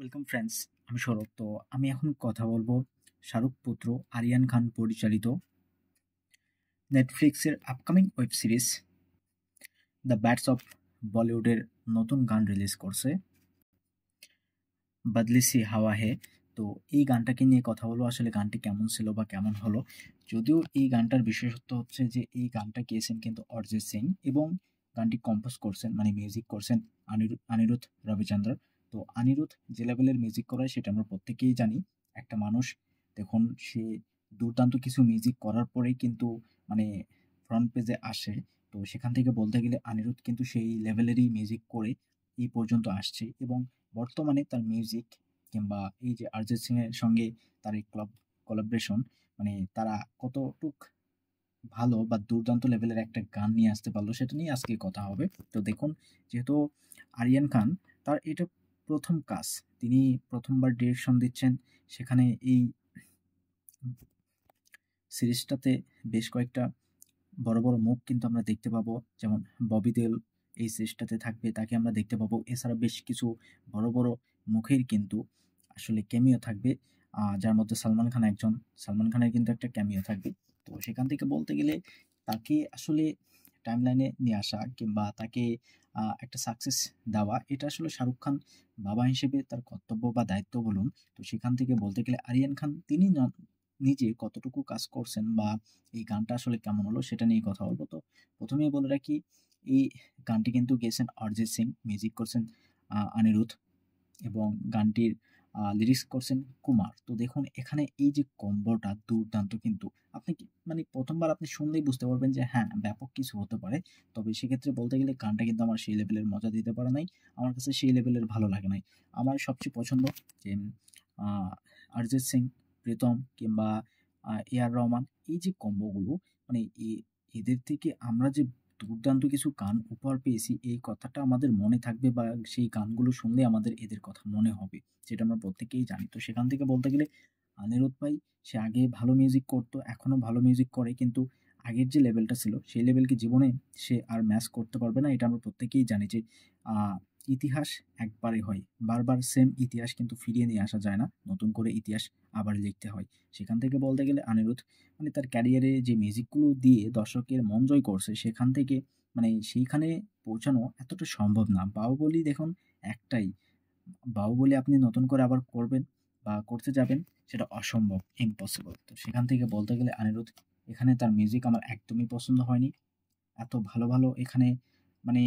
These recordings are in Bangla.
ওয়েলকাম ফ্রেন্ডস, আমি সৌরভ। তো আমি এখন কথা বলবো শাহরুখ পুত্র আরিয়ান খান পরিচালিত নেটফ্লিক্সের upcoming web series the bads of বলিউডের নতুন গান রিলিজ করছে বদলি সি হাওয়া হে। তো এই গানটাকে নিয়ে কথা বলবো, আসলে গানটি কেমন ছিল বা কেমন হলো। যদিও এই গানটার বিশেষত্ব হচ্ছে যে এই গানটা গেয়েছেন কিন্তু অরিজিৎ সিং, এবং গানটি কম্পোজ করছেন মানে মিউজিক করছেন অনিরুদ্ধ রবিচন্দ্র। তো অনিরুদ্ধ যে লেভেলের মিউজিক করে সেটা আমরা প্রত্যেকেই জানি। একটা মানুষ, দেখুন, সে দুর্দান্ত কিছু মিউজিক করার পরেই কিন্তু মানে ফ্রন্ট পেজে আসে। তো সেখান থেকে বলতে গেলে অনিরুদ্ধ কিন্তু সেই লেভেলেরই মিউজিক করে এই পর্যন্ত আসছে, এবং বর্তমানে তার মিউজিক কিংবা এই যে অরিজিৎ সিং এর সঙ্গে তার এই কোলাবরেশন, মানে তারা কতটুক ভালো বা দুর্দান্ত লেভেলের একটা গান নিয়ে আসতে পারলো সেটা নিয়ে আজকে কথা হবে। তো দেখুন, যেহেতু আরিয়ান খান, তার এটা প্রথম কাজ, তিনি প্রথমবার ডিরেকশন দিচ্ছেন। সেখানে এই সিরিজটাতে বেশ কয়েকটা বড় বড় মুখ কিন্তু আমরা দেখতে পাবো, যেমন ববি দেওল এই সিরিজটাতে থাকবে, তাকে আমরা দেখতে পাবো। এছাড়া বেশ কিছু বড় বড় মুখের কিন্তু আসলে ক্যামিও থাকবে, যার মধ্যে সালমান খান একজন। সালমান খানের কিন্তু একটা ক্যামিও থাকবে। তো সেখান থেকে বলতে গেলে তাকে আসলে টাইমলাইনে নিয়ে আসা কিংবা তাকে একটা সাকসেস দেওয়া, এটা আসলে শাহরুখ খান বাবা হিসেবে তার কর্তব্য বা দায়িত্ব বলুন। তো সেখান থেকে বলতে গেলে আরিয়ান খান তিনি নিজে কতটুকু কাজ করছেন বা এই গানটা আসলে কেমন হলো সেটা নিয়ে কথা বলবো। তো প্রথমেই বলে রাখি, এই গানটি কিন্তু গেয়েছেন অরিজিৎ সিং, মিউজিক করছেন অনিরুদ্ধ, এবং গানটির লিরিক্স করছেন কুমার। তো দেখুন, এখানে এই যে কম্বোটা দুর্দান্ত কিন্তু। আপনি মানে প্রথমবার আপনি শুনলেই বুঝতে পারবেন যে হ্যাঁ, ব্যাপক কিছু হতে পারে। তবে সেক্ষেত্রে বলতে গেলে গানটা কিন্তু আমার সেই লেভেলের মজা দিতে পারে নাই, আমার কাছে সেই লেভেলের ভালো লাগে নাই। আমার সবচেয়ে পছন্দ যে অরিজিৎ সিং, প্রীতম কিংবা এ আর রহমান, এই যে কম্বোগুলো, মানে এদের থেকে আমরা যে দুর্দান্ত কিছু গান উপহার পেয়েছি, এই কথাটা আমাদের মনে থাকবে বা সেই গানগুলো শুনলে আমাদের এদের কথা মনে হবে, যেটা আমরা প্রত্যেকেই জানি। তো সেখান থেকে বলতে গেলে অনিরুদ্ধ ভাই, সে আগে ভালো মিউজিক করতো, এখনো ভালো মিউজিক করে, কিন্তু আগের যে লেভেলটা ছিল সেই লেভেলকে জীবনে সে আর ম্যাচ করতে পারবে না। এটা আমরা প্রত্যেকেই জানি যে ইতিহাস একবারে হয়, বারবার সেম ইতিহাস কিন্তু ফিরিয়ে নিয়ে আসা যায় না, নতুন করে ইতিহাস আবার লিখতে হয়। সেখান থেকে বলতে গেলে অনিরুদ্ধ মানে তার ক্যারিয়ারে যে মিউজিকগুলো দিয়ে দর্শকের মন জয় করছে, সেখান থেকে মানে সেইখানে পৌঁছানো এতটা সম্ভব না। বাহুবলী দেখুন, একটাই বাহুবলী আপনি নতুন করে আবার করবেন বা করতে যাবেন, সেটা অসম্ভব, ইম্পসিবল। তো সেখান থেকে বলতে গেলে অনিরুদ্ধ, এখানে তার মিউজিক আমার একদমই পছন্দ হয়নি। এত ভালো ভালো এখানে মানে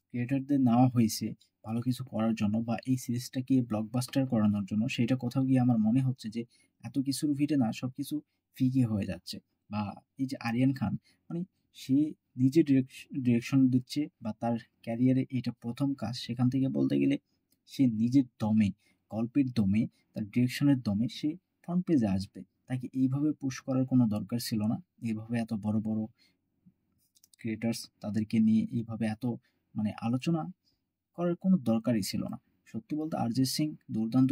ক্রিয়েটরদের নেওয়া হয়েছে ভালো কিছু করার জন্য বা এই সিরিজটাকে ব্লকবাস্টার করানোর জন্য, সেটা কোথাও গিয়ে আমার মনে হচ্ছে যে এত কিছুর ভিড়ে না সবকিছু ফিকে হয়ে যাচ্ছে। বা এই যে আরিয়ান খান, মানে সে নিজে ডিরেকশন দিচ্ছে বা তার ক্যারিয়ারে এটা প্রথম কাজ, সেখান থেকে বলতে গেলে সে নিজের দমে, গল্পের দমে, তার ডিরেকশনের দমে সে ফ্রন্ট পেজে আসবে। তাকে এইভাবে পুশ করার কোনো দরকার ছিল না। এইভাবে এত বড় বড় ক্রিয়েটার্স তাদেরকে নিয়ে এইভাবে এত মানে আলোচনা করার কোনো দরকারই ছিল না। সত্যি বলতে অরিজিৎ সিং দুর্দান্ত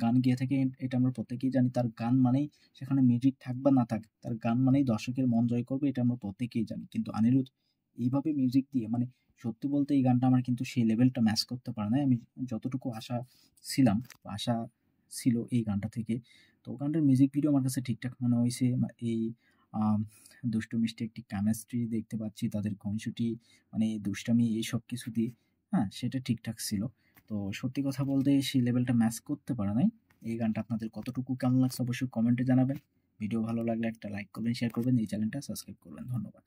গান গেয়ে থাকে, এটা আমরা প্রত্যেকেই জানি। তার গান মানেই, সেখানে মিউজিক থাক বা না থাক, তার গান মানেই দর্শকের মন জয় করবে, এটা আমরা প্রত্যেকেই জানি। কিন্তু অনিরুদ্ধ এইভাবে মিউজিক দিয়ে মানে সত্যি বলতে এই গানটা আমার কিন্তু সেই লেভেলটা ম্যাচ করতে পারে নাই। আমি যতটুকু আশা ছিলাম বা আশা ছিল এই গানটা থেকে। তো গানটার মিউজিক ভিডিও আমার কাছে ঠিকঠাক মনে হয়েছে। এই আম দুষ্টু মিষ্টি একটি কেমিস্ট্রি দেখতে পাচ্ছি, তাদের খুনসুটি মানে দুষ্টামি এইসব কিছু দিয়ে, হ্যাঁ, সেটা ঠিকঠাক ছিল। তো সত্যি কথা বলতে সেই লেভেলটা ম্যাচ করতে পারে নাই। এই গানটা আপনাদের কতটুকু কেমন লাগছে অবশ্যই কমেন্টে জানাবেন। ভিডিও ভালো লাগলে একটা লাইক করবেন, শেয়ার করবেন, এই চ্যানেলটা সাবস্ক্রাইব করবেন। ধন্যবাদ।